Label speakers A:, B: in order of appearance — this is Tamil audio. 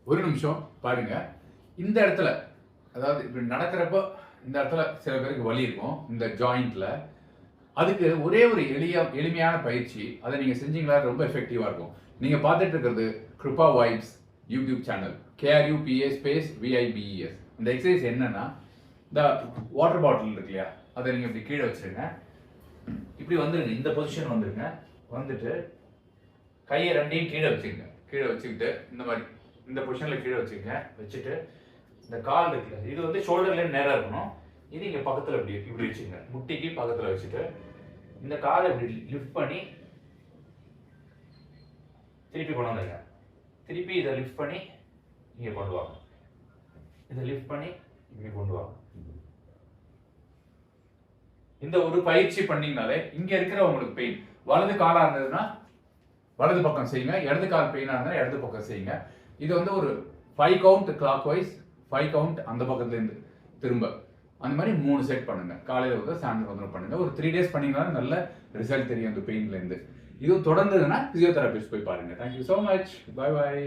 A: ஒரு நிமிஷம் பாருங்க. இந்த இடத்துல அதாவது இப்படி நடக்கிறப்போ இந்த இடத்துல சில பேருக்கு வலி இருக்கும் இந்த ஜாயிண்ட்ல. அதுக்கு ஒரே ஒரு எளிமையான பயிற்சி. அதை நீங்க செஞ்சீங்களா ரொம்ப எஃபெக்டிவா இருக்கும். நீங்க பார்த்துட்டு இருக்கிறது Krupa vibes YouTube channel. KRUPA space VIBES. இந்த எக்ஸசைஸ் என்னன்னா, இந்த வாட்டர் பாட்டில் இருக்கு இல்லையா, அதை நீங்க இப்படி கீழே வச்சிருங்க. இப்படி வந்துருங்க, இந்த பொசிஷன் வந்துருங்க. வந்துட்டு கையை ரெண்டையும் கீழே வச்சுக்கங்க. கீழே வச்சுக்கிட்டு இந்த மாதிரி இந்த பொசிஷன்ல கீழே வச்சுக்கங்க. வச்சுட்டு இந்த கால் இருக்குல்ல, இது வந்து ஷோல்டர்ல நேரா இருக்கணும். இது இங்க பக்கத்துல இப்படி வச்சுக்கங்க. முட்டிக்கு பக்கத்துல வச்சுட்டு இந்த காலை இப்படி லிஃப்ட் பண்ணி திருப்பி கொண்டு வந்துருங்க. திருப்பி இதை லிஃப்ட் பண்ணி இங்க கொண்டு வாங்க. இதை லிஃப்ட் பண்ணி இங்க கொண்டு வாங்க. இந்த ஒரு பயிற்சி பண்ணீங்கனாலே இங்க இருக்கிற உங்களுக்கு பெயின், வலது காலா இருந்ததுன்னா வலது பக்கம் செய்யுங்க, இடது கால் பெயினா இருந்தா இடது பக்கம் செய்யுங்க. இது வந்து ஒரு 5 கவுண்ட் கிளாக் வைஸ், 5 கவுண்ட் அந்த பக்கத்துல இருந்து திரும்ப அந்த மாதிரி 3 செட் பண்ணுங்க. காலையில வந்து சாயந்தரம் வந்து பண்ணுங்க. ஒரு 3 டேஸ் பண்ணீங்கன்னா நல்ல ரிசல்ட் தெரியும் அந்த பெயின்ல இருந்து. இது தொடர்ந்ததுன்னா பிசியோதெரபிஸ்ட் போய் பாருங்க. Thank you so much. Bye bye.